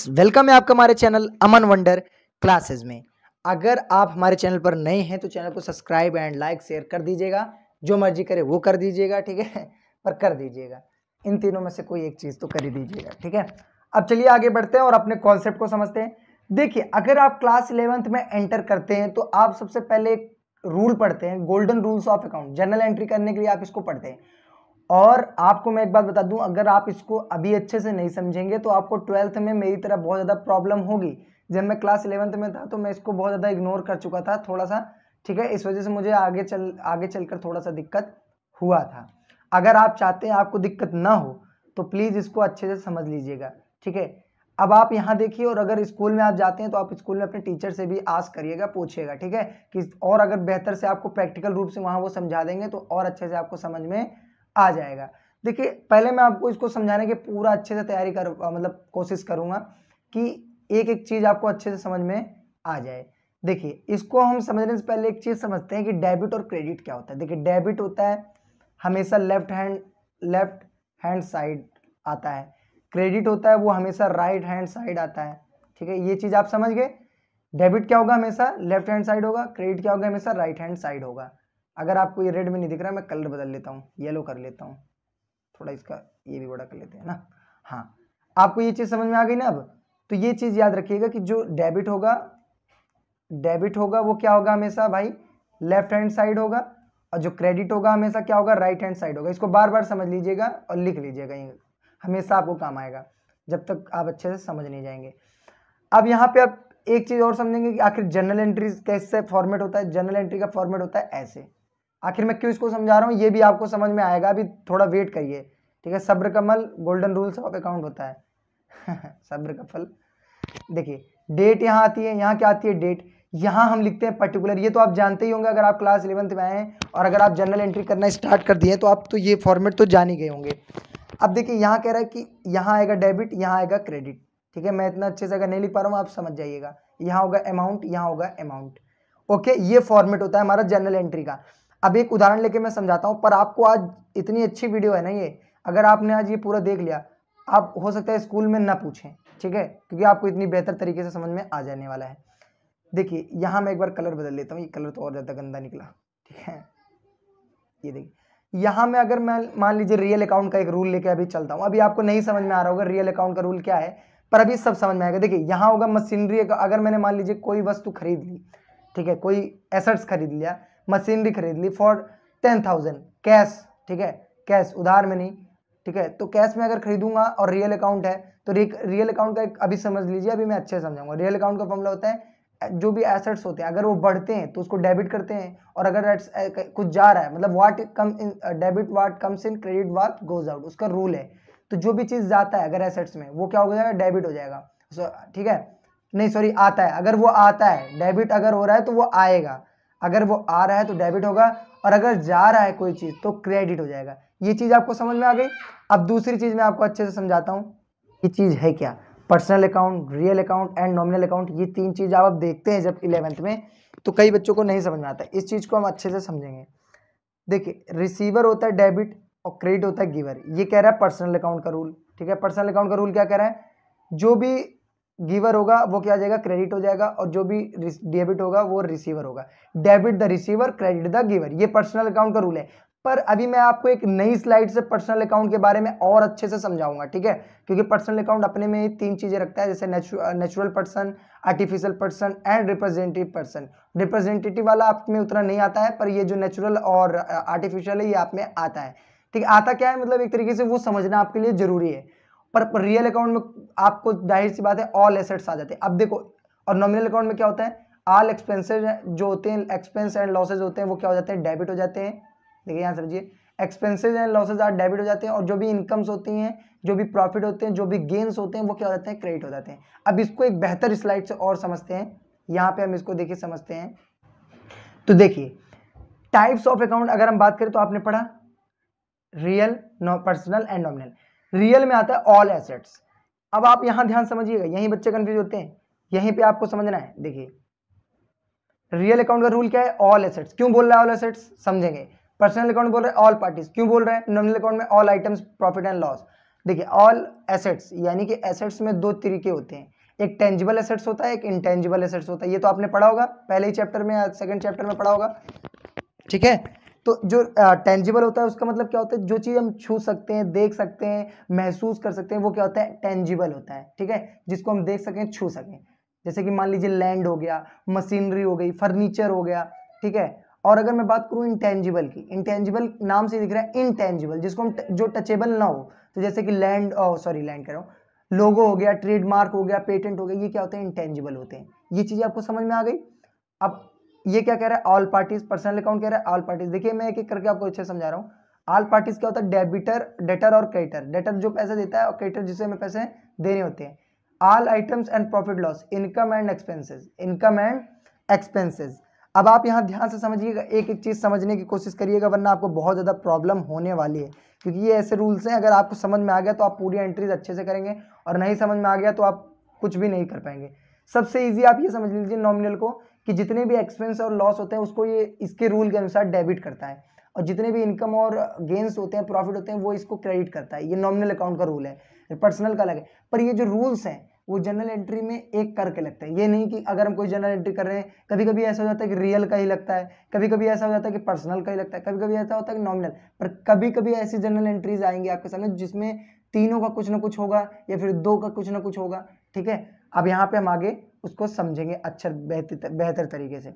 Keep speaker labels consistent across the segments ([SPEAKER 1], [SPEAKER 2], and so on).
[SPEAKER 1] Friends, welcome है आपका हमारे चैनल अमन वंडर क्लासेस में। अगर आप हमारे चैनल पर नए हैं तो चैनल को सब्सक्राइब एंड लाइक शेयर कर दीजिएगा। जो मर्जी करे वो कर दीजिएगा, ठीक है, पर कर दीजिएगा। इन तीनों में से कोई एक चीज़ तो कर ही दीजिएगा, ठीक है। अब चलिए आगे बढ़ते हैं और अपने कॉन्सेप्ट को समझते हैं। देखिए, अगर आप क्लास 11th में एंटर करते हैं तो आप सबसे पहले एक रूल पढ़ते हैं, golden rules of account. Journal entry करने के लिए आप इसको पढ़ते हैं। और आपको मैं एक बात बता दूं, अगर आप इसको अभी अच्छे से नहीं समझेंगे तो आपको 12th में मेरी तरह बहुत ज़्यादा प्रॉब्लम होगी। जब मैं क्लास 11th में था तो मैं इसको बहुत ज़्यादा इग्नोर कर चुका था थोड़ा सा, ठीक है। इस वजह से मुझे आगे चलकर थोड़ा सा दिक्कत हुआ था। अगर आप चाहते हैं आपको दिक्कत ना हो तो प्लीज़ इसको अच्छे से समझ लीजिएगा, ठीक है। अब आप यहाँ देखिए, और अगर स्कूल में आप जाते हैं तो आप स्कूल में अपने टीचर से भी आस्क करिएगा, पूछिएगा, ठीक है कि, और अगर बेहतर से आपको प्रैक्टिकल रूप से वहाँ वो समझा देंगे तो और अच्छे से आपको समझ में आ जाएगा। देखिए, पहले मैं आपको इसको समझाने की पूरा अच्छे से तैयारी कोशिश करूंगा कि एक एक चीज आपको अच्छे से समझ में आ जाए। देखिए, इसको हम समझने से पहले एक चीज समझते हैं कि डेबिट और क्रेडिट क्या होता है। देखिए, डेबिट होता है हमेशा लेफ्ट हैंड साइड आता है, क्रेडिट होता है वो हमेशा राइट हैंड साइड आता है, ठीक है। ये चीज आप समझ गए। डेबिट क्या होगा, हमेशा लेफ्ट हैंड साइड होगा। क्रेडिट क्या होगा, हमेशा राइट हैंड साइड होगा। अगर आपको ये रेड में नहीं दिख रहा, मैं कलर बदल लेता हूँ, येलो कर लेता हूँ, थोड़ा इसका ये भी बड़ा कर लेते हैं ना। हाँ, आपको ये चीज समझ में आ गई ना। अब तो ये चीज याद रखिएगा कि जो डेबिट होगा वो क्या होगा, हमेशा भाई लेफ्ट हैंड साइड होगा, और जो क्रेडिट होगा हमेशा क्या होगा, राइट हैंड साइड होगा। इसको बार बार समझ लीजिएगा और लिख लीजिएगा, ये हमेशा आपको काम आएगा जब तक आप अच्छे से समझ नहीं जाएंगे। अब यहाँ पे आप एक चीज और समझेंगे कि आखिर जर्नल एंट्री कैसे फॉर्मेट होता है। जर्नल एंट्री का फॉर्मेट होता है ऐसे। आखिर मैं क्यों इसको समझा रहा हूँ ये भी आपको समझ में आएगा, अभी थोड़ा वेट करिए, ठीक है। सब्र का फल गोल्डन रूल्स ऑफ अकाउंट होता है सब्र का फल। देखिए, डेट यहाँ आती है, यहाँ क्या आती है, डेट। यहाँ हम लिखते हैं पर्टिकुलर। ये तो आप जानते ही होंगे, अगर आप क्लास 11th में आए हैं और अगर आप जर्नल एंट्री करना स्टार्ट कर दिए तो आप तो ये फॉर्मेट तो जान ही गए होंगे। अब देखिए, यहाँ कह रहा है कि यहाँ आएगा डेबिट, यहाँ आएगा क्रेडिट, ठीक है। मैं इतना अच्छे से अगर नहीं लिख पा रहा हूँ, आप समझ जाइएगा। यहाँ होगा अमाउंट, यहाँ होगा अमाउंट, ओके। ये फॉर्मेट होता है हमारा जर्नल एंट्री का। अब एक उदाहरण लेके मैं समझाता हूँ, पर आपको आज इतनी अच्छी वीडियो है ना ये, अगर आपने आज ये पूरा देख लिया, आप हो सकता है स्कूल में ना पूछें, ठीक है, क्योंकि आपको इतनी बेहतर तरीके से समझ में आ जाने वाला है। देखिए, यहाँ मैं एक बार कलर बदल लेता हूँ, ये कलर तो और ज़्यादा गंदा निकला, ठीक है। ये देखिए, यहाँ में अगर मैं मान लीजिए रियल अकाउंट का एक रूल लेके अभी चलता हूँ। अभी आपको नहीं समझ में आ रहा होगा रियल अकाउंट का रूल क्या है, पर अभी सब समझ में आएगा। देखिए, यहाँ होगा मशीनरी। अगर मैंने मान लीजिए कोई वस्तु खरीद ली, ठीक है, कोई एसेट्स खरीद लिया, मशीनरी खरीद ली फॉर 10,000 कैश, ठीक है, कैश, उधार में नहीं, ठीक है। तो कैश में अगर खरीदूंगा और रियल अकाउंट है तो रियल अकाउंट का एक अभी समझ लीजिए, अभी मैं अच्छे से समझाऊंगा। रियल अकाउंट का फॉर्मूला होता है, जो भी एसेट्स होते हैं अगर वो बढ़ते हैं तो उसको डेबिट करते हैं, और अगर कुछ जा रहा है, मतलब what come in debit, what comes in credit, what goes out, उसका रूल है। तो जो भी चीज जाता है अगर एसेट्स में, वो क्या हो जाएगा, डेबिट हो जाएगा, ठीक है। नहीं सॉरी, आता है, अगर वो आता है, डेबिट अगर हो रहा है तो वो आएगा, अगर वो आ रहा है तो डेबिट होगा, और अगर जा रहा है कोई चीज तो क्रेडिट हो जाएगा। ये चीज आपको समझ में आ गई। अब दूसरी चीज मैं आपको अच्छे से समझाता हूँ, ये चीज है क्या, personal account, real account and nominal account. ये तीन चीज आप देखते हैं जब 11th में, तो कई बच्चों को नहीं समझ में आता है। इस चीज को हम अच्छे से समझेंगे। देखिए, रिसीवर होता है डेबिट और क्रेडिट होता है गिवर। ये कह रहा है पर्सनल अकाउंट का रूल, ठीक है। पर्सनल अकाउंट का रूल क्या कह रहा है, जो भी गिवर होगा वो क्या हो जाएगा, क्रेडिट हो जाएगा, और जो भी डेबिट होगा वो रिसीवर होगा। Debit the receiver, credit the giver, ये पर्सनल अकाउंट का रूल है। पर अभी मैं आपको एक नई स्लाइड से पर्सनल अकाउंट के बारे में और अच्छे से समझाऊंगा, ठीक है, क्योंकि पर्सनल अकाउंट अपने में ही तीन चीजें रखता है, जैसे natural person, artificial person and representative person. Representative वाला आप में उतना नहीं आता है, पर ये जो नेचुरल और आर्टिफिशियल है ये आप में आता है, ठीक है। आता क्या है, मतलब एक तरीके से वो समझना आपके लिए जरूरी है। पर रियल अकाउंट में आपको जाहिर सी बात है ऑल एसेट्स आ जाते हैं। अब देखो, और नॉमिनल अकाउंट में क्या होता है, ऑल एक्सपेंसेस जो होते हैं, एक्सपेंस एंड लॉसेज होते हैं, वो क्या हो जाते हैं, डेबिट हो जाते हैं। देखिए यहाँ समझिए, expenses and losses are debit हो जाते हैं, और जो भी इनकम्स होती हैं, जो भी प्रॉफिट होते हैं, जो भी गेन्स होते हैं, वो क्या हो जाते हैं, क्रेडिट हो जाते हैं। अब इसको एक बेहतर स्लाइड से और समझते हैं। यहाँ पे हम इसको देखिए समझते हैं। तो देखिए, टाइप्स ऑफ अकाउंट अगर हम बात करें तो आपने पढ़ा real, personal and nominal. Real में आता है ऑल एसेट्स। अब आप यहां ध्यान समझिएगा, यहीं बच्चे कंफ्यूज होते हैं, यहीं पे आपको समझना है। देखिए, रियल अकाउंट का रूल क्या है, ऑल एसेट्स। क्यों बोल रहा है ऑल एसेट्स, समझेंगे। पर्सनल अकाउंट बोल रहा है ऑल पार्टीज, क्यों बोल रहे हैं। नॉमिनल अकाउंट में all items profit and loss. देखिए, ऑल एसेट्स यानी कि एसेट्स में दो तरीके होते हैं, एक टेंजिबल एसेट्स होता है, एक इंटेंजिबल एसेट्स होता है। ये तो आपने पढ़ा होगा पहले ही चैप्टर में या सेकंड चैप्टर में पढ़ा होगा, ठीक है। तो जो टेंजिबल होता है उसका मतलब क्या होता है, जो चीज़ हम छू सकते हैं, देख सकते हैं, महसूस कर सकते हैं, वो क्या होता है, टेंजिबल होता है, ठीक है, जिसको हम देख सकें, छू सकें। जैसे कि मान लीजिए लैंड हो गया, मशीनरी हो गई, फर्नीचर हो गया, ठीक है। और अगर मैं बात करूं इंटेंजिबल की, इंटेंजिबल नाम से दिख रहा है इंटेंजिबल, जिसको हम जो टचेबल ना हो, तो जैसे कि लैंड कह रहा हूँ, लोगो हो गया, ट्रेडमार्क हो गया, पेटेंट हो गया, ये क्या होते हैं, इंटेंजिबल होते हैं। ये चीजें आपको समझ में आ गई। अब ये क्या कह रहा है, ऑल पार्टीज, पर्सनल अकाउंट कह रहा है ऑल पार्टीज। देखिए मैं एक एक करके आपको अच्छे समझा रहा हूँ। ऑल पार्टीज क्या होता है, डेबिटर, डेटर और क्रेडिटर। डेटर जो पैसे देता है और क्रेडिटर जिसे हमें पैसे देने होते हैं। All items and profit loss, income and expenses, income and expenses. अब आप यहाँ ध्यान से समझिएगा, एक एक चीज समझने की कोशिश करिएगा, वरना आपको बहुत ज्यादा प्रॉब्लम होने वाली है, क्योंकि ये ऐसे रूल्स हैं, अगर आपको समझ में आ गया तो आप पूरी एंट्रीज अच्छे से करेंगे, और नहीं समझ में आ गया तो आप कुछ भी नहीं कर पाएंगे। सबसे इजी आप ये समझ लीजिए नॉमिनल को, कि जितने भी एक्सपेंस और लॉस होते हैं उसको ये इसके रूल के अनुसार डेबिट करता है, और जितने भी इनकम और गेन्स होते हैं, प्रॉफिट होते हैं, वो इसको क्रेडिट करता है। ये नॉमिनल अकाउंट का रूल है, पर्सनल का अलग है। पर ये जो रूल्स हैं वो जनरल एंट्री में एक करके लगता है। ये नहीं कि अगर हम कोई जनरल एंट्री कर रहे हैं, कभी कभी ऐसा हो जाता है कि रियल का ही लगता है, कभी कभी ऐसा हो जाता है कि पर्सनल का ही लगता है, कभी कभी ऐसा होता है कि नॉमिनल। पर कभी कभी ऐसी जनरल एंट्रीज आएंगी आपके सामने जिसमें तीनों का कुछ ना कुछ होगा, या फिर दो का कुछ ना कुछ होगा, ठीक है। अब यहाँ पे हम आगे उसको समझेंगे अच्छा बेहतर तरीके से।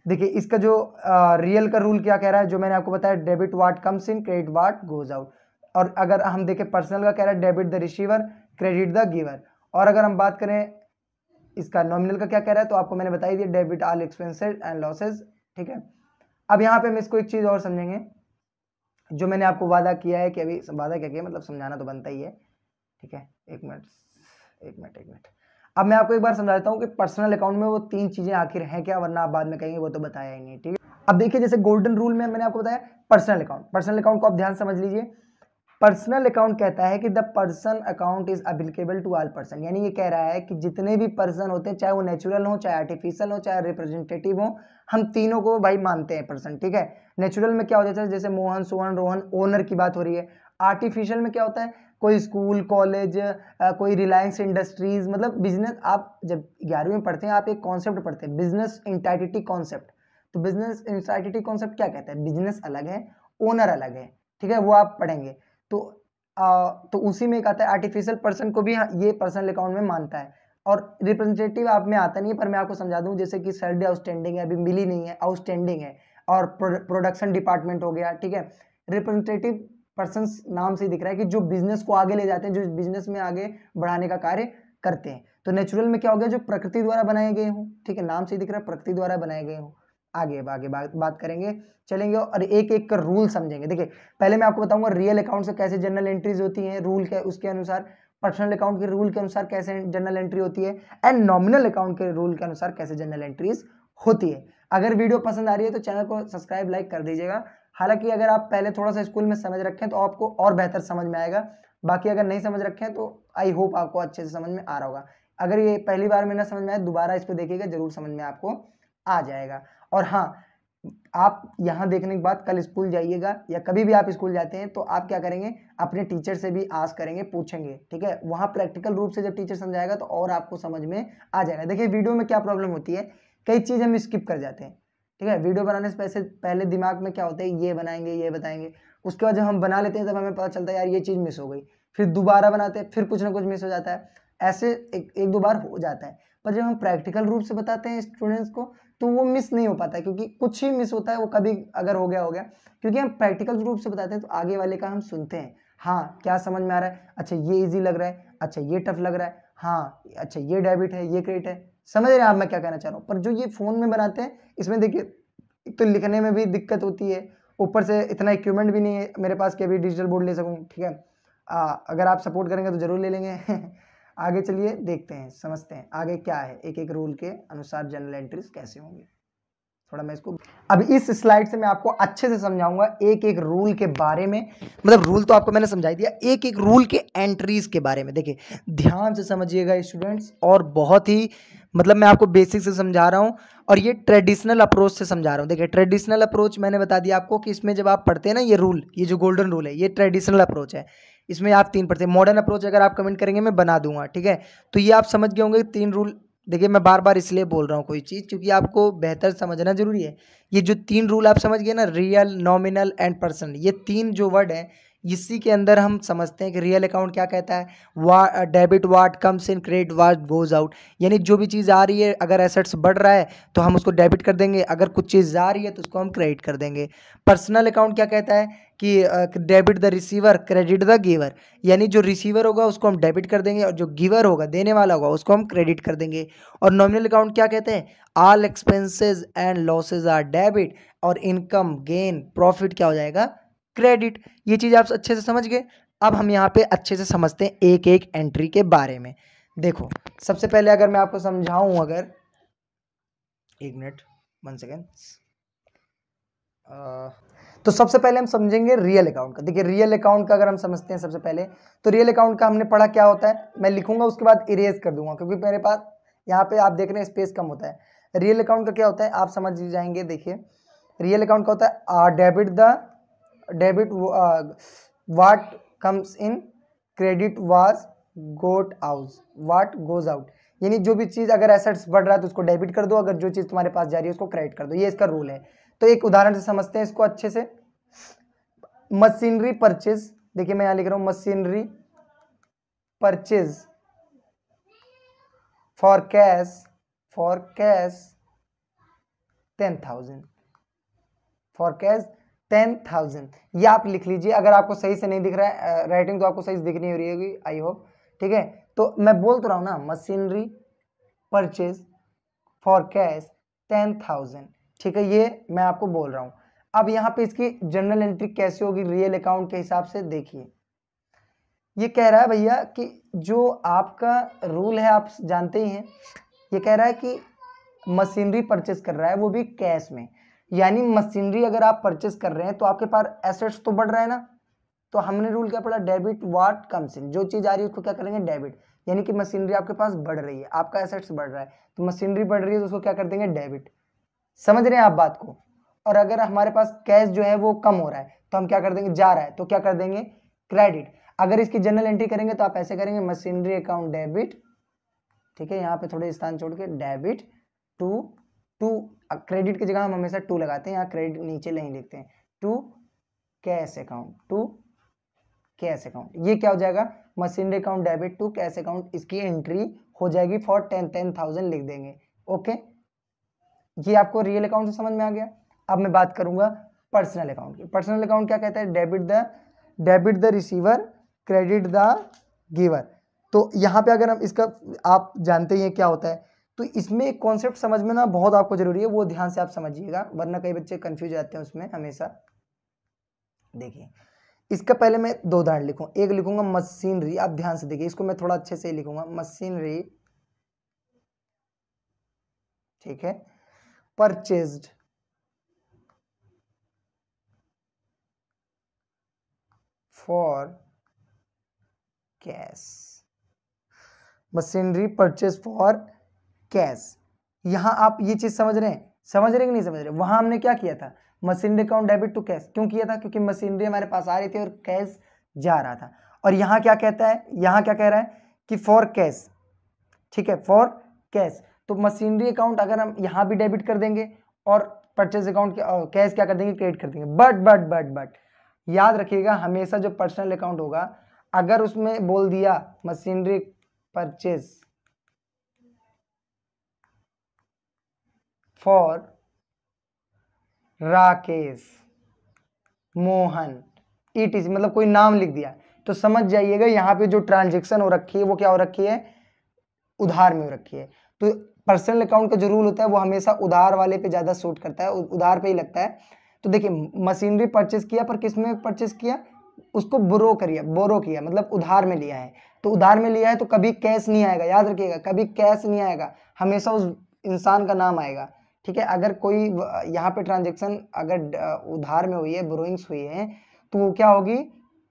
[SPEAKER 1] देखिए इसका जो रियल का रूल क्या कह रहा है, जो मैंने आपको बताया, debit what comes in, credit what goes out. और अगर हम देखें पर्सनल का कह रहा है, debit the receiver, credit the giver. और अगर हम बात करें इसका नॉमिनल का क्या कह रहा है, तो आपको मैंने बताई दी, debit all expenses and losses, ठीक है। अब यहाँ पे हम इसको एक चीज और समझेंगे, जो मैंने आपको वादा किया है कि अभी वादा क्या किया, मतलब समझाना तो बनता ही है, ठीक है। एक मिनट अब मैं आपको एक बार समझा देता हूँ कि पर्सनल अकाउंट में वो तीन चीजें आखिर हैं क्या, वरना आप बाद में कहेंगे वो तो बताया ही नहीं, ठीक है। अब देखिए जैसे गोल्डन रूल में मैंने आपको बताया पर्सनल अकाउंट को आप ध्यान समझ लीजिए। पर्सनल अकाउंट कहता है कि the person account is applicable to all person, यानी ये कह रहा है कि जितने भी पर्सन होते हैं, चाहे वो नेचुरल हो, चाहे आर्टिफिशियल हो, चाहे रिप्रेजेंटेटिव हो, हम तीनों को भाई मानते हैं पर्सन, ठीक है। नेचुरल में क्या हो जाता है, जैसे मोहन, सोहन, रोहन, ओनर की बात हो रही है। आर्टिफिशियल में क्या होता है, कोई स्कूल, कॉलेज, कोई रिलायंस इंडस्ट्रीज, मतलब बिजनेस। आप जब 11वीं में पढ़ते हैं, आप एक कॉन्सेप्ट पढ़ते हैं, बिजनेस इंटाइटिटी कॉन्सेप्ट। तो बिजनेस इंटाइटिटी कॉन्सेप्ट क्या कहता है, बिजनेस अलग है, ओनर अलग है, ठीक है, वो आप पढ़ेंगे। तो उसी में एक आता है आर्टिफिशियल पर्सन को भी ये पर्सनल अकाउंट में मानता है। और रिप्रेजेंटेटिव आप में आता नहीं है, पर मैं आपको समझा दूं, जैसे कि सैलरी आउटस्टैंडिंग है, अभी मिली नहीं है, आउटस्टैंडिंग है, और प्रोडक्शन डिपार्टमेंट हो गया, ठीक है। रिप्रेजेंटेटिव पर्सन नाम से दिख रहा है कि जो बिजनेस को आगे ले जाते हैं, जो बिजनेस में आगे बढ़ाने का कार्य करते हैं। तो नेचुरल में क्या हो गया, जो प्रकृति द्वारा बनाए गए हो, ठीक है, नाम से दिख रहा है प्रकृति द्वारा बनाए गए हो। आगे बात करेंगे, चलेंगे और एक एक का रूल समझेंगे। देखिए पहले मैं आपको बताऊंगा रियल अकाउंट से कैसे जनरल एंट्रीज होती हैं, रूल के उसके अनुसार, पर्सनल अकाउंट के रूल के अनुसार कैसे जनरल एंट्री होती है, एंड नॉमिनल अकाउंट के रूल के अनुसार कैसे जनरल एंट्रीज होती है। अगर वीडियो पसंद आ रही है तो चैनल को सब्सक्राइब, लाइक कर दीजिएगा। हालांकि अगर आप पहले थोड़ा सा स्कूल में समझ रखें तो आपको और बेहतर समझ में आएगा, बाकी अगर नहीं समझ रखें तो आई होप आपको अच्छे से समझ में आ रहा होगा। अगर ये पहली बार में ना समझ में आए, दोबारा इस पर देखिएगा, जरूर समझ में आपको आ जाएगा। और हाँ, आप यहाँ देखने के बाद कल स्कूल जाइएगा, या कभी भी आप स्कूल जाते हैं तो आप क्या करेंगे, अपने टीचर से भी आस्क करेंगे, पूछेंगे, ठीक है। वहाँ प्रैक्टिकल रूप से जब टीचर समझाएगा तो और आपको समझ में आ जाएगा। देखिए वीडियो में क्या प्रॉब्लम होती है, कई चीज़ हम स्किप कर जाते हैं, ठीक है। वीडियो बनाने से पहले दिमाग में क्या होता है, ये बनाएंगे, ये बताएंगे, उसके बाद जब हम बना लेते हैं तब हमें पता चलता है यार ये चीज़ मिस हो गई, फिर दोबारा बनाते हैं, फिर कुछ ना कुछ मिस हो जाता है। ऐसे एक दो बार हो जाता है। पर जब हम प्रैक्टिकल रूप से बताते हैं स्टूडेंट्स को तो वो मिस नहीं हो पाता है, क्योंकि कुछ ही मिस होता है, वो कभी अगर हो गया, क्योंकि हम प्रैक्टिकल रूप से बताते हैं तो आगे वाले का हम सुनते हैं, हाँ क्या समझ में आ रहा है, अच्छा ये इजी लग रहा है, अच्छा ये टफ लग रहा है, हाँ अच्छा ये डेबिट है, ये क्रेडिट है, समझ रहे हैं आप मैं क्या कहना चाह रहा हूँ। पर जो ये फोन में बनाते हैं, इसमें देखिए एक तो लिखने में भी दिक्कत होती है, ऊपर से इतना इक्विपमेंट भी नहीं है मेरे पास कि अभी डिजिटल बोर्ड ले सकूँ, ठीक है। अगर आप सपोर्ट करेंगे तो जरूर ले लेंगे। आगे चलिए देखते हैं, समझते हैं आगे क्या है, एक एक रूल के अनुसार जनरल एंट्रीज कैसे होंगी। थोड़ा मैं इसको अब इस स्लाइड से मैं आपको अच्छे से समझाऊंगा एक एक रूल के बारे में, मतलब रूल तो आपको मैंने समझाई दिया, एक एक रूल के एंट्रीज के बारे में देखिए ध्यान से समझिएगा स्टूडेंट्स, और बहुत ही मतलब मैं आपको बेसिक से समझा रहा हूँ, और ये ट्रेडिशनल अप्रोच से समझा रहा हूँ। देखिए ट्रेडिशनल अप्रोच मैंने बता दिया आपको कि इसमें जब आप पढ़ते हैं ना ये रूल, ये जो गोल्डन रूल है, ये ट्रेडिशनल अप्रोच है। इसमें आप 3%। मॉडर्न अप्रोच अगर आप कमेंट करेंगे मैं बना दूंगा, ठीक है। तो ये आप समझ गए होंगे 3 रूल। देखिए मैं बार बार इसलिए बोल रहा हूँ कोई चीज़, क्योंकि आपको बेहतर समझना जरूरी है। ये जो 3 रूल आप समझ गए ना, रियल, नॉमिनल एंड पर्सन, ये 3 जो वर्ड है इसी के अंदर हम समझते हैं कि रियल अकाउंट क्या कहता है, debit what comes in, credit watt goes out. यानी जो भी चीज़ आ रही है, अगर एसेट्स बढ़ रहा है तो हम उसको डेबिट कर देंगे, अगर कुछ चीज़ जा रही है तो उसको हम क्रेडिट कर देंगे। पर्सनल अकाउंट क्या कहता है कि debit the receiver, credit the giver. यानी जो रिसीवर होगा उसको हम डेबिट कर देंगे और जो गिवर होगा, देने वाला होगा, उसको हम क्रेडिट कर देंगे। और नॉमिनल अकाउंट क्या कहते हैं, all expenses and losses are debit, और इनकम, गेन, प्रॉफिट क्या हो जाएगा, क्रेडिट। ये चीज़ आप अच्छे से समझ गए। अब हम यहाँ पे अच्छे से समझते हैं एक एक एंट्री के बारे में। देखो सबसे पहले अगर मैं आपको समझाऊं, अगर 1 मिनट 1 सेकेंड, तो सबसे पहले हम समझेंगे रियल अकाउंट का। देखिए रियल अकाउंट का अगर हम समझते हैं सबसे पहले, तो रियल अकाउंट का हमने पढ़ा क्या होता है, मैं लिखूंगा उसके बाद इरेज कर दूंगा, क्योंकि मेरे पास यहाँ पे आप देख रहे हैं स्पेस कम होता है। रियल अकाउंट का क्या होता है आप समझ जाएंगे। देखिए रियल अकाउंट का होता है debit what comes in, credit was got out, what goes out. यानी जो भी चीज़ अगर एसेट्स बढ़ रहा है तो उसको डेबिट कर दो, अगर जो चीज़ तुम्हारे पास जा रही है उसको क्रेडिट कर दो। ये इसका रूल है। तो एक उदाहरण से समझते हैं इसको अच्छे से। मशीनरी परचेज, देखिए मैं यहां लिख रहा हूं machinery purchase for cash 10,000, for cash 10,000। ये आप लिख लीजिए। अगर आपको सही से नहीं दिख रहा है राइटिंग तो आपको सही से दिख नहीं हो रही होगी, आई होप, ठीक है। तो मैं बोल तो रहा हूं ना, मशीनरी परचेज फॉर कैश 10,000, ठीक है, ये मैं आपको बोल रहा हूं। अब यहाँ पे इसकी जर्नल एंट्री कैसे होगी रियल अकाउंट के हिसाब से, देखिए ये कह रहा है भैया कि जो आपका रूल है आप जानते ही हैं, ये कह रहा है कि मशीनरी परचेस कर रहा है वो भी कैश में। यानी मशीनरी अगर आप परचेस कर रहे हैं तो आपके पास एसेट्स तो बढ़ रहा है ना, तो हमने रूल क्या पढ़ा, डेबिट वाट कम्स इन, जो चीज आ रही है उसको क्या करेंगे, डेबिट। यानी कि मशीनरी आपके पास बढ़ रही है, आपका एसेट्स बढ़ रहा है, तो मशीनरी बढ़ रही है तो उसको क्या कर देंगे, डेबिट। समझ रहे हैं आप बात को। और अगर हमारे पास कैश जो है वो कम हो रहा है तो हम क्या कर देंगे, जा रहा है तो क्या कर देंगे, क्रेडिट। अगर इसकी जनरल एंट्री करेंगे तो आप ऐसे करेंगे, मशीनरी अकाउंट डेबिट, ठीक है, यहाँ पे थोड़े स्थान छोड़ के डेबिट टू क्रेडिट की जगह हम हमेशा टू लगाते हैं, यहाँ क्रेडिट नीचे नहीं लिखते हैं, टू कैश अकाउंट। ये क्या हो जाएगा, machinery account debit to cash account, इसकी एंट्री हो जाएगी फॉर 10,000 लिख देंगे। ओके, ये आपको रियल अकाउंट से समझ में आ गया। अब मैं बात करूंगा पर्सनल अकाउंट की। पर्सनल अकाउंट क्या कहता है, debit the receiver, credit the giver. तो यहाँ पे अगर हम इसका, आप जानते ही हैं क्या होता है, तो इसमें एक कॉन्सेप्ट समझ में ना बहुत आपको जरूरी है, वो ध्यान से आप समझिएगा, वरना कई बच्चे कंफ्यूज हो जाते हैं उसमें हमेशा। देखिए इसका पहले मैं 2 उदाहरण लिखूं, एक लिखूंगा मशीनरी, आप ध्यान से देखिए इसको मैं थोड़ा अच्छे से लिखूंगा, मशीनरी, ठीक है, purchased for cash, machinery purchase for cash. यहां आप ये चीज समझ रहे हैं कि नहीं समझ रहे। वहां हमने क्या किया था, machinery account debit to cash क्यों किया था, क्योंकि मशीनरी हमारे पास आ रही थी और कैश जा रहा था। और यहाँ क्या कहता है, यहाँ क्या कह रहा है कि फॉर कैश, ठीक है, फॉर कैश। तो मशीनरी अकाउंट अगर हम यहाँ भी डेबिट कर देंगे और परचेज अकाउंट कैश क्या कर देंगे, क्रेडिट कर देंगे। बट याद रखिएगा हमेशा जो पर्सनल अकाउंट होगा, अगर उसमें बोल दिया machinery purchase for Rakesh, Mohan, ETC, मतलब कोई नाम लिख दिया, तो समझ जाइएगा यहाँ पे जो ट्रांजेक्शन हो रखी है वो क्या हो रखी है, उधार में हो रखी है। तो पर्सनल अकाउंट का जो रूल होता है वो हमेशा उधार वाले पे ज्यादा सूट करता है, उधार पे ही लगता है। तो देखिए मशीनरी परचेज किया, पर किस में परचेज किया, उसको बोरो किया, मतलब उधार में लिया है। तो उधार में लिया है तो कभी कैश नहीं आएगा, याद रखिएगा, कभी कैश नहीं आएगा, हमेशा उस इंसान का नाम आएगा, ठीक है। अगर कोई यहाँ पे ट्रांजेक्शन अगर उधार में हुई है, बोरोइंग्स हुई है, तो वो क्या होगी,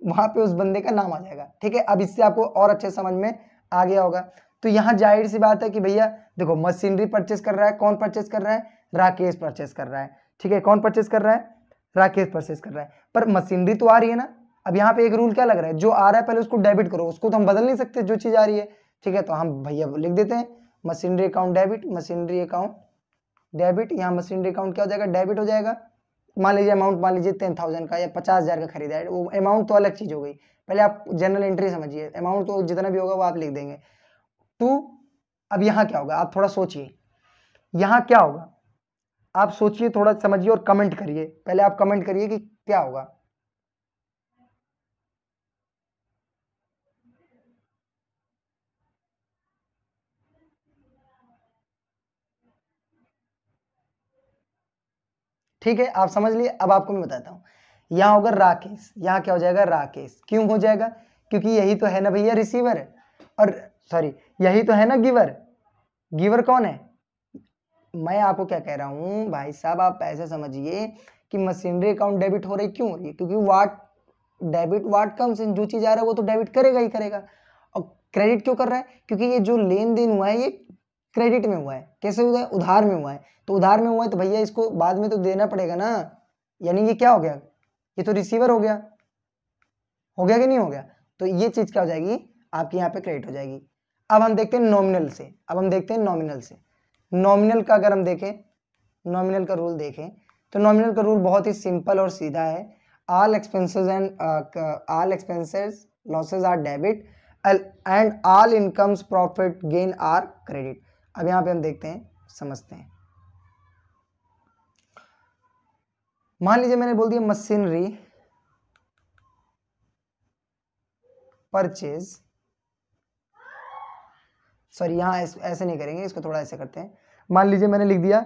[SPEAKER 1] वहां पे उस बंदे का नाम आ जाएगा, ठीक है। अब इससे आपको और अच्छे समझ में आ गया होगा। तो यहाँ जाहिर सी बात है कि भैया देखो मशीनरी परचेस कर रहा है, कौन परचेस कर रहा है, राकेश परचेस कर रहा है, ठीक है। कौन परचेस कर रहा है, राकेश परचेस कर रहा है। पर मशीनरी तो आ रही है ना, अब यहाँ पे एक रूल क्या लग रहा है, जो आ रहा है पहले उसको डेबिट करो, उसको तो हम बदल नहीं सकते जो चीज आ रही है, ठीक है। तो हम भैया लिख देते हैं machinery account debit, machinery account debit. यहाँ मशीनरी अकाउंट क्या हो जाएगा, डेबिट हो जाएगा। मान लीजिए अमाउंट, मान लीजिए 10,000 का या 50,000 का खरीदा है, वो अमाउंट तो अलग चीज हो गई, पहले आप जनरल एंट्री समझिए, अमाउंट तो जितना भी होगा वो आप लिख देंगे टू। अब यहाँ क्या होगा, आप थोड़ा सोचिए, यहाँ क्या होगा, आप सोचिए, थोड़ा समझिए और कमेंट करिए, पहले आप कमेंट करिए कि क्या होगा। ठीक है, आप समझ लिए। अब आपको मैं बताता हूँ, यहाँ होगा राकेश, यहाँ क्या हो जाएगा, राकेश। क्यों हो जाएगा, क्योंकि यही तो है ना भैया रिसीवर, और सॉरी यही तो है ना गिवर। गिवर कौन है, मैं आपको क्या कह रहा हूँ भाई साहब, आप ऐसे समझिए कि मशीनरी अकाउंट डेबिट हो रही, क्यों हो रही है, क्योंकि वाट डेबिट वाट कम्स इन, जो चीज आ रहा है वो तो डेबिट करेगा ही करेगा। और क्रेडिट क्यों कर रहा है, क्योंकि ये जो लेन देन हुआ है ये क्रेडिट में हुआ है। कैसे हुआ है, उधार में हुआ है, तो उधार में हुआ है तो भैया इसको बाद में तो देना पड़ेगा ना, यानी ये क्या हो गया, ये तो रिसीवर हो गया, हो गया कि नहीं हो गया। तो ये चीज क्या हो जाएगी, आपकी यहाँ पे क्रेडिट हो जाएगी। अब हम देखते हैं नॉमिनल से, अब हम देखते हैं नॉमिनल से। नॉमिनल का अगर हम देखें, नॉमिनल का रूल देखें, तो नॉमिनल का रूल बहुत ही सिंपल और सीधा है। All expenses losses are debit and all incomes profit gain are credit. अब यहाँ पे हम देखते हैं, समझते हैं। मान लीजिए मैंने बोल दिया मशीनरी परचेज, सॉरी यहाँ ऐसे नहीं करेंगे, इसको थोड़ा ऐसे करते हैं। मान लीजिए मैंने लिख दिया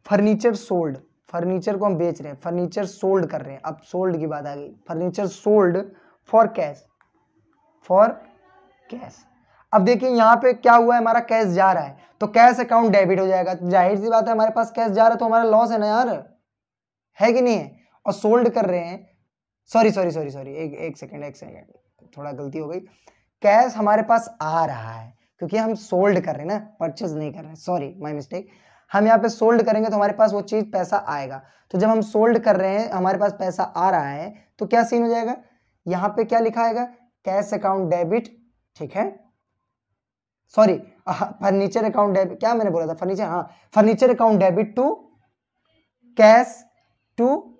[SPEAKER 1] फर्नीचर सोल्ड, फर्नीचर को हम बेच रहे हैं, फर्नीचर सोल्ड कर रहे हैं, अब सोल्ड की बात आ गई, furniture sold for cash, for cash. अब देखिए यहाँ पे क्या हुआ है, हमारा कैश जा रहा है, तो कैश अकाउंट डेबिट हो जाएगा। जाहिर सी बात है, हमारे पास कैश जा रहा है तो हमारा लॉस है ना यार, है कि नहीं है। और सोल्ड कर रहे हैं, सॉरी सॉरी सॉरी सॉरी एक सेकेंड, थोड़ा गलती हो गई। कैश हमारे पास आ रहा है क्योंकि हम सोल्ड कर रहे हैं ना, परचेज नहीं कर रहे हैं, सॉरी माय मिस्टेक। हम यहाँ पे सोल्ड करेंगे तो हमारे पास वो चीज पैसा आएगा। तो जब हम सोल्ड कर रहे हैं, हमारे पास पैसा आ रहा है, तो क्या सीन हो जाएगा, यहाँ पे क्या लिखा आएगा, कैश अकाउंट डेबिट, ठीक है, सॉरी फर्नीचर अकाउंट डेबिट, क्या मैंने बोला था, फर्नीचर, हाँ furniture account debit to cash to,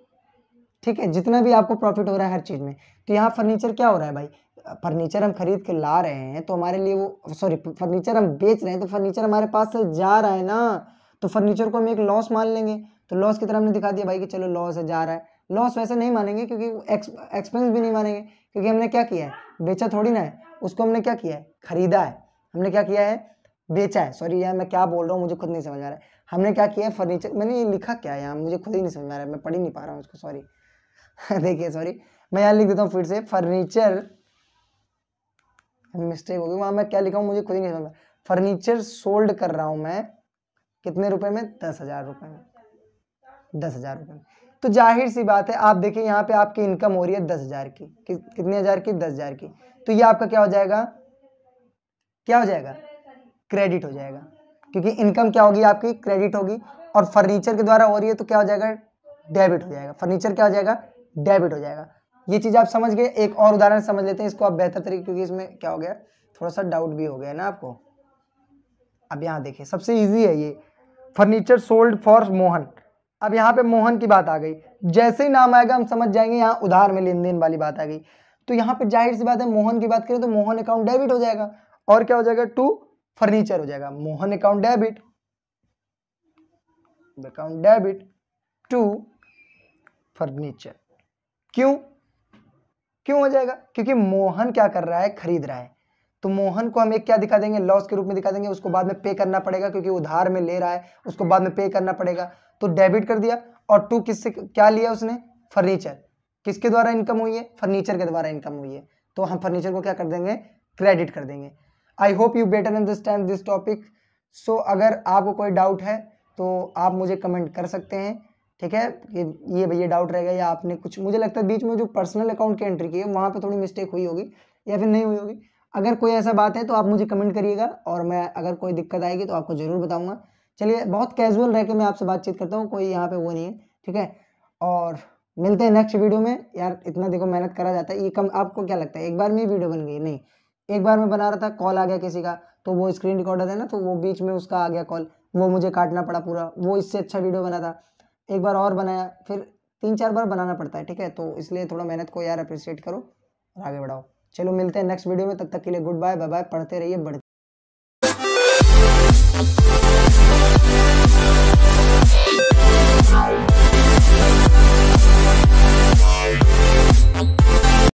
[SPEAKER 1] ठीक है, जितना भी आपको प्रॉफिट हो रहा है हर चीज में। तो यहाँ फर्नीचर क्या हो रहा है भाई, फर्नीचर हम खरीद के ला रहे हैं तो हमारे लिए वो, सॉरी फर्नीचर हम बेच रहे हैं तो फर्नीचर हमारे पास से जा रहा है ना, तो फर्नीचर को हम एक लॉस मान लेंगे। तो लॉस की तरह हमने दिखा दिया भाई कि चलो लॉस है, जा रहा है। लॉस वैसे नहीं मानेंगे क्योंकि एक्सपेंस भी नहीं मानेंगे, क्योंकि हमने क्या किया है, बेचा थोड़ी ना है उसको, हमने क्या किया है, खरीदा है। हमने क्या किया है, बेचा है, सॉरी यार मैं क्या बोल रहा हूँ मुझे खुद नहीं समझ आ रहा है। हमने क्या किया है, फर्नीचर, मैंने ये लिखा क्या है यहाँ, मुझे खुद ही नहीं समझ आ रहा है, मैं पढ़ ही नहीं पा रहा हूँ इसको, सॉरी देखिए सॉरी, मैं यहाँ लिख देता हूँ फिर से, फर्नीचर, मिस्टेक हो गई, वहां मैं क्या लिखा हूँ मुझे खुद ही नहीं समझ। फर्नीचर सोल्ड कर रहा हूं मैं कितने रुपए में, 10,000 रुपए में, 10,000 रुपए में। तो जाहिर सी बात है, आप देखिए यहाँ पे आपकी इनकम हो रही है 10,000 की, कितने हजार की, 10,000 की। तो ये आपका क्या हो जाएगा, क्या हो जाएगा, क्रेडिट हो जाएगा, क्योंकि इनकम क्या होगी आपकी, क्रेडिट होगी। और फर्नीचर के द्वारा हो रही है तो क्या हो जाएगा, डेबिट हो जाएगा। फर्नीचर क्या हो जाएगा, डेबिट हो जाएगा। ये चीज आप समझ गए। एक और उदाहरण समझ लेते हैं इसको आप बेहतर तरीके, क्योंकि इसमें क्या हो गया, थोड़ा सा डाउट भी हो गया ना आपको। अब यहाँ देखिए सबसे इजी है ये, फर्नीचर सोल्ड फॉर मोहन। अब यहाँ पे मोहन की बात आ गई, जैसे ही नाम आएगा हम समझ जाएंगे यहाँ उधार में लेन देन वाली बात आ गई। तो यहाँ पे जाहिर सी बात है, मोहन की बात करें तो मोहन अकाउंट डेबिट हो जाएगा, और क्या हो जाएगा, टू फर्नीचर हो जाएगा, Mohan account debit, account debit to furniture. क्यों क्यों हो जाएगा, क्योंकि मोहन क्या कर रहा है, खरीद रहा है। तो मोहन को हम एक क्या दिखा देंगे, लॉस के रूप में दिखा देंगे, उसको बाद में पे करना पड़ेगा क्योंकि उधार में ले रहा है, उसको बाद में पे करना पड़ेगा। तो डेबिट कर दिया। और टू किससे क्या लिया उसने, फर्नीचर, किसके द्वारा इनकम हुई है, फर्नीचर के द्वारा इनकम हुई है, तो हम फर्नीचर को क्या कर देंगे, क्रेडिट कर देंगे। I hope you better understand this topic. So अगर आपको कोई डाउट है तो आप मुझे कमेंट कर सकते हैं, ठीक है। ये भैया डाउट रहेगा, या आपने कुछ, मुझे लगता है बीच में जो पर्सनल अकाउंट की एंट्री की है वहाँ पे थोड़ी मिस्टेक हुई होगी या फिर नहीं हुई होगी। अगर कोई ऐसा बात है तो आप मुझे कमेंट करिएगा, और मैं अगर कोई दिक्कत आएगी तो आपको ज़रूर बताऊंगा। चलिए, बहुत कैजुअल रह के मैं आपसे बातचीत करता हूँ, कोई यहाँ पे वो नहीं है, ठीक है। और मिलते हैं नेक्स्ट वीडियो में। यार इतना देखो मेहनत करा जाता है, ये कम आपको क्या लगता है एक बार में वीडियो बन गई? नहीं, एक बार में बना रहा था, कॉल आ गया किसी का, तो वो स्क्रीन रिकॉर्डर है ना, तो वो बीच में उसका आ गया कॉल, वो मुझे काटना पड़ा पूरा, वो इससे अच्छा वीडियो बना था। एक बार और बनाया, फिर 3-4 बार बनाना पड़ता है, ठीक है? तो इसलिए थोड़ा मेहनत को यार अप्रिशिएट करो और आगे बढ़ाओ। चलो मिलते हैं नेक्स्ट वीडियो में, तब तक के लिए गुड बाय, बाय बाय। पढ़ते रहिए, बढ़ते